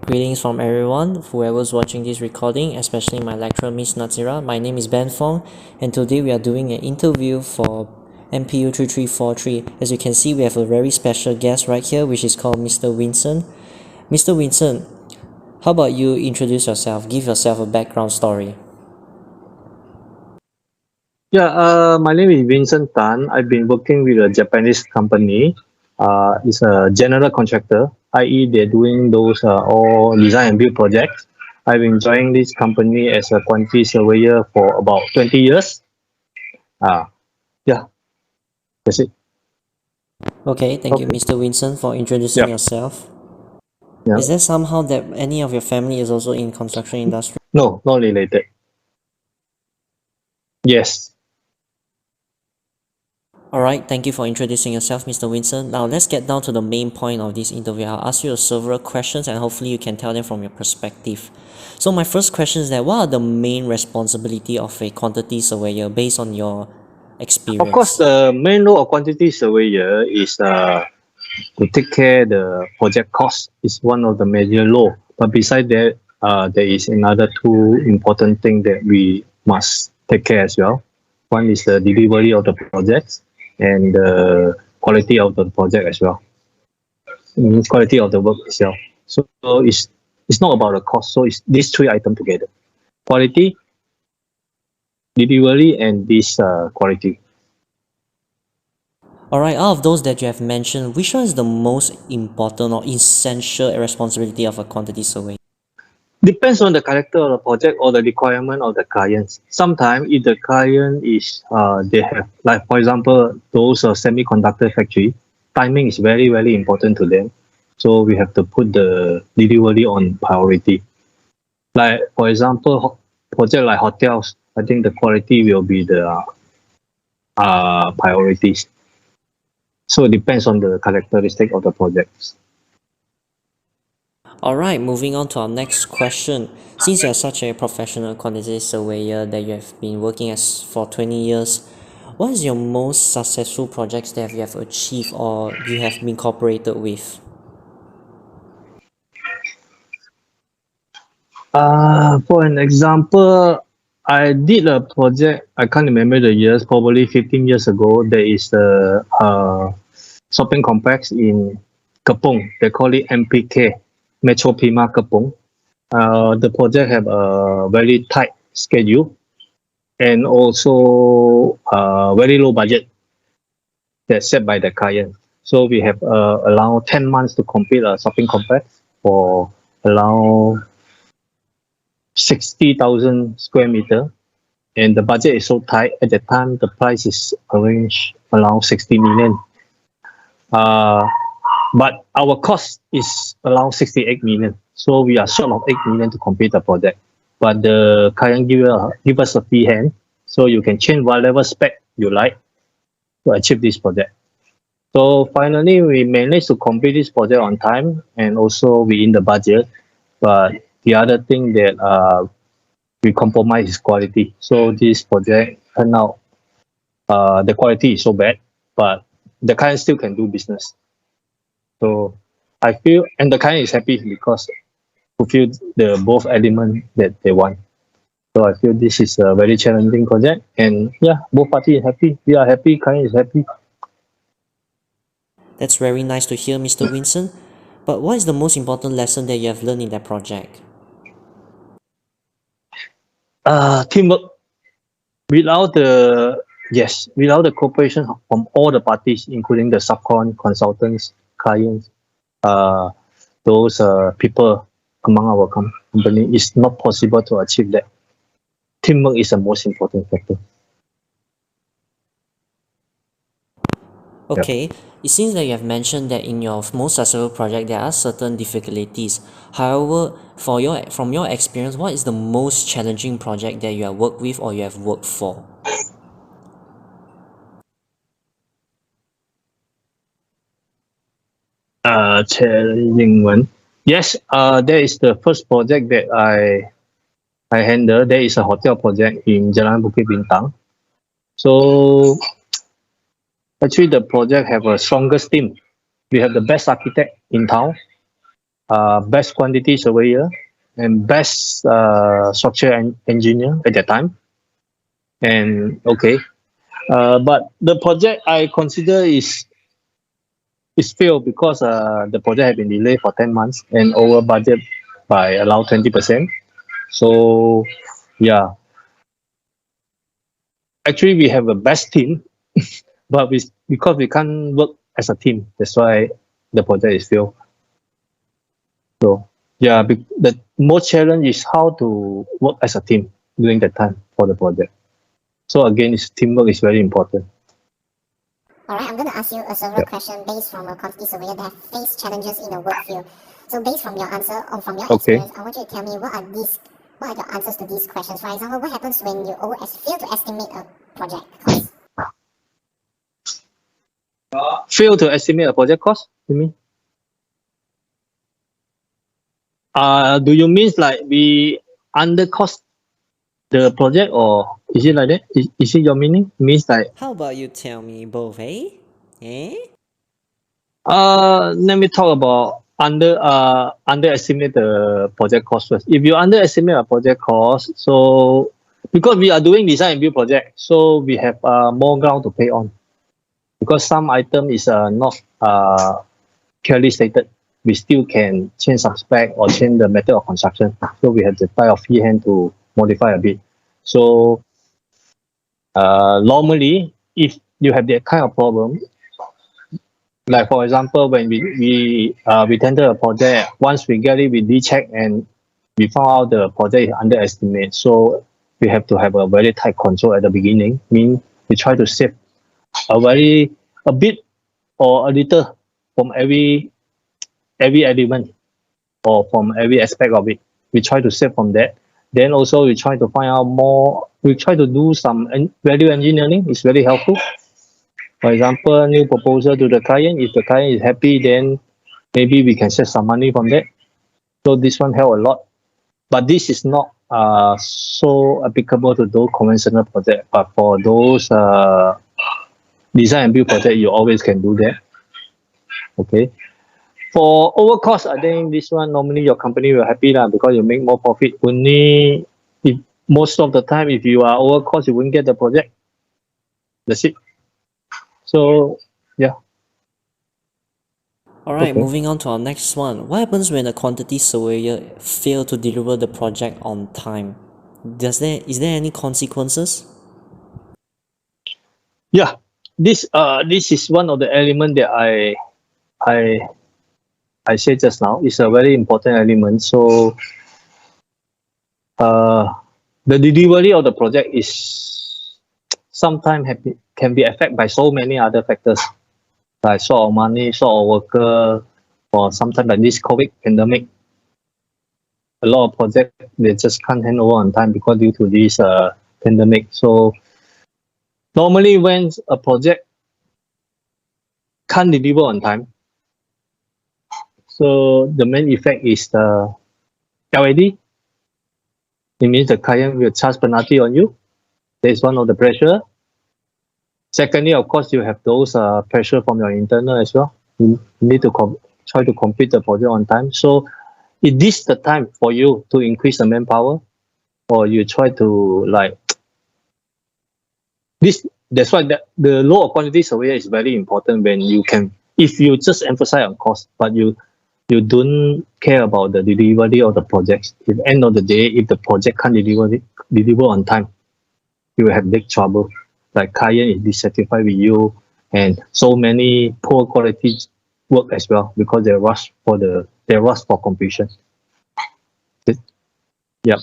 Greetings from everyone, whoever's watching this recording, especially my lecturer, Miss Nazira. My name is Ben Fong, and today we are doing an interview for MPU 3343. As you can see, we have a very special guest right here, which is called Mr. Vincent. Mr. Vincent, how about you introduce yourself? Give yourself a background story. Yeah, my name is Vincent Tan. I've been working with a Japanese company. It's a general contractor, i.e., they're doing those all design and build projects. I've been joining this company as a quantity surveyor for about 20 years. Uh, yeah, that's it. Okay, thank you, Okay. Mr. Vincent, for introducing Yeah, yourself. yeah. Is there somehow that any of your family is also in construction industry? No, not related. Yes. Alright, thank you for introducing yourself, Mr. Vincent. Now let's get down to the main point of this interview. I'll ask you several questions and hopefully you can tell them from your perspective. So my first question is that what are the main responsibility of a quantity surveyor based on your Of course, experience? the main role of quantity surveyor is to take care the project cost is one of the major law. But beside that, there is another two important thing that we must take care as well. One is the delivery of the projects and the quality of the project as well. It means quality of the work itself. So it's not about the cost. So it's these three items together: quality, delivery, and this quality. Alright, out of those that you have mentioned, which one is the most important or essential responsibility of a quantity surveyor? Depends on the character of the project or the requirement of the clients. Sometimes if the client is they have, like for example, those semiconductor factory, timing is very important to them. So we have to put the delivery on priority. Like for example, project like hotels, I think the quality will be the priorities. So it depends on the characteristic of the projects. Alright, moving on to our next question. Since you are such a professional quantity surveyor that you have been working as for 20 years, what is your most successful projects that you have achieved or you have been cooperated with? For an example, I did a project, I can't remember the years, probably 15 years ago. There is a shopping complex in Kepong. They call it MPK, Metro Prima Kepong. The project have a very tight schedule and also very low budget that's set by the client. So we have around 10 months to complete a shopping complex for around 60,000 square meter, and the budget is so tight. At the time, the price is arranged around 60 million. Uh, but our cost is around 68 million. So we are short of 8 million to complete the project. But the client give us a free hand, so you can change whatever spec you like to achieve this project. So finally, we managed to complete this project on time and also within the budget. But the other thing that we compromise is quality. So this project turned out the quality is so bad, but the client still can do business. So I feel, and the client is happy because fulfill the both element that they want. So I feel this is a very challenging project, and yeah, both parties are happy. We are happy. Client is happy. That's very nice to hear, Mr. Vincent. But what is the most important lesson that you have learned in that project? Teamwork. Without the without the cooperation from all the parties, including the subcon, consultants, clients, uh, those people among our company, it's not possible to achieve that. Teamwork is the most important factor. Yeah. Okay, it seems that you have mentioned that in your most successful project there are certain difficulties. However, from your experience, what is the most challenging project that you have worked with or you have worked for? Challenging one. Yes, that is the first project that I handle. There is a hotel project in Jalan Bukit Bintang. So actually, the project have a strongest team. We have the best architect in town. best quantity surveyor and best structure engineer at that time. And okay, but the project I consider is failed because the project had been delayed for 10 months and over budget by around 20%. So yeah, actually we have a best team, but because we can't work as a team, that's why the project is failed. So yeah, the most challenge is how to work as a team during that time for the project. So again, teamwork is very important. Alright, I'm going to ask you a several question based from a quantity surveyor that have faced challenges in the work field. So based from your answer or from your Okay. experience, I want you to tell me what are your answers to these questions. For example, what happens when you fail to estimate a project cost? Fail to estimate a project cost, you mean? Do you mean like we undercost the project, or is it like that? Is it your meaning? Means like How about you tell me both, eh? Eh? let me talk about underestimate the project cost first. If you underestimate a project cost, so because we are doing design and build project, so we have more ground to pay on. Because some item is not clearly stated, we still can change some spec or change the method of construction. So we have the type of free hand to modify a bit. So normally, if you have that kind of problem, like for example, when we tender a project, once we get it, we recheck and we found out the project is underestimate. So we have to have a very tight control at the beginning. Mean we try to save a bit or a little from every element or from every aspect of it. We try to save from that. Then also we try to find out more. We try to do some value engineering. It's very helpful. For example, new proposal to the client. If the client is happy, then maybe we can save some money from that. So this one help a lot. But this is not so applicable to those conventional projects. But for those design and build project, you always can do that. Okay. For overcost, I think this one normally your company will happy because you make more profit. Only if most of the time, if you are overcost, you won't get the project. That's it. So yeah. Alright, Okay. moving on to our next one. What happens when a quantity surveyor fail to deliver the project on time? Is there any consequences? Yeah. This is one of the element that I said just now. It's a very important element. So the delivery of the project is sometimes can be affected by so many other factors, like short of money, short of worker, or sometimes like this COVID pandemic. A lot of projects they just can't hand over on time because due to this pandemic. So normally when a project can't deliver on time, so the main effect is the LAD. It means the client will charge penalty on you. That is one of the pressure. Secondly, of course, you have those pressure from your internal as well. You need to try to complete the project on time. So is this the time for you to increase the manpower, or you try to like this? That's why the law of quantity surveyor is very important. When you can, if you just emphasize on cost, but you don't care about the delivery of the projects. At the end of the day, if the project can't deliver on time, you will have big trouble. Like client is dissatisfied with you, and so many poor quality work as well because they rush for completion. Yeah.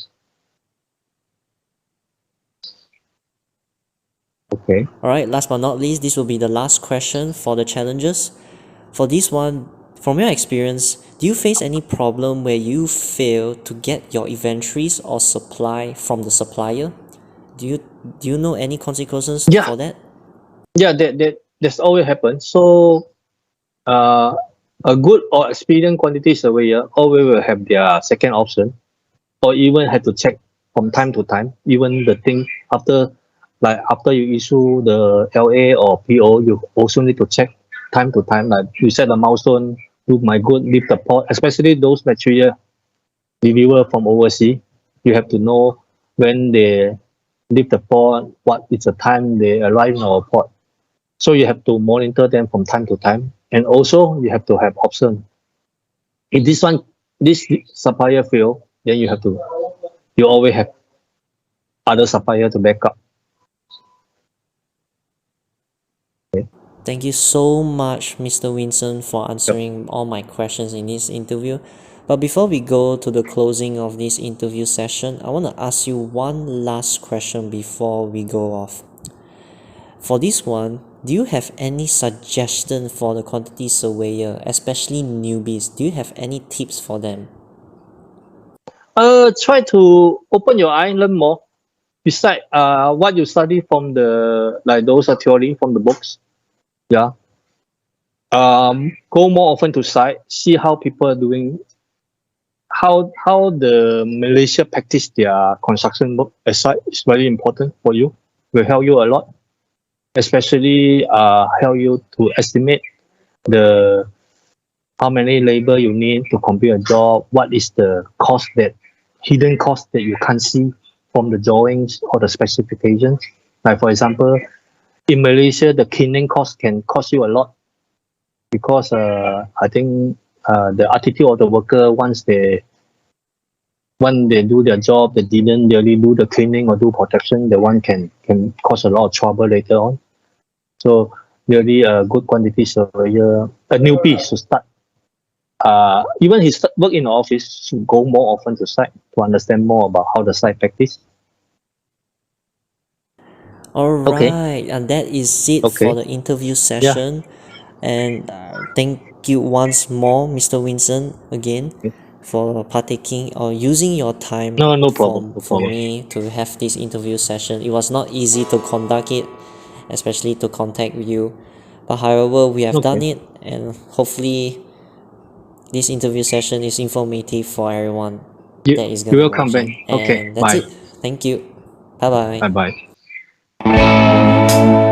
Okay. Alright, last but not least, this will be the last question for the challenges. For this one, from your experience, do you face any problem where you fail to get your inventories or supply from the supplier? Do you know any consequences Yeah. for that? Yeah, that's always happens. So a good or experienced quantity surveyor always will have their second option, or even have to check from time to time. Even the thing after you issue the LA or PO, you also need to check time to time. Like you set a milestone do my good, leave the port, especially those material deliver from overseas. You have to know when they leave the port, what is the time they arrive in our port. So you have to monitor them from time to time. And also you have to have option. If this supplier fail, then you always have other supplier to back up. Thank you so much, Mr. Vincent, for answering all my questions in this interview. But before we go to the closing of this interview session, I want to ask you one last question before we go off. For this one, do you have any suggestion for the quantity surveyor, especially newbies? Do you have any tips for them? Try to open your eye, learn more. Beside what you study from the like those are theory from the books. Yeah. Go more often to site, see how people are doing, how the Malaysia practice their construction work at site is very important for you. Will help you a lot, especially help you to estimate the how many labor you need to complete a job, what is the cost that hidden cost that you can't see from the drawings or the specifications. Like for example, in Malaysia, the cleaning cost can cost you a lot because I think the attitude of the worker when they do their job, they didn't really do the cleaning or do protection, the one can cause a lot of trouble later on. So really a good quantity surveyor, a newbie should start. Even he work in the office should go more often to site to understand more about how the site practice. Alright, and that is it for Okay. the interview session. And thank you once more, Mr. Vincent, again, for partaking or using your time No problem. No for problem. me to have this interview session. It was not easy to conduct it, especially to contact you. But however, we have done Okay. it, and hopefully, this interview session is informative for everyone that is You gonna will come watch back. it. Okay. And that's Bye. it. Thank you. Bye bye. Bye bye.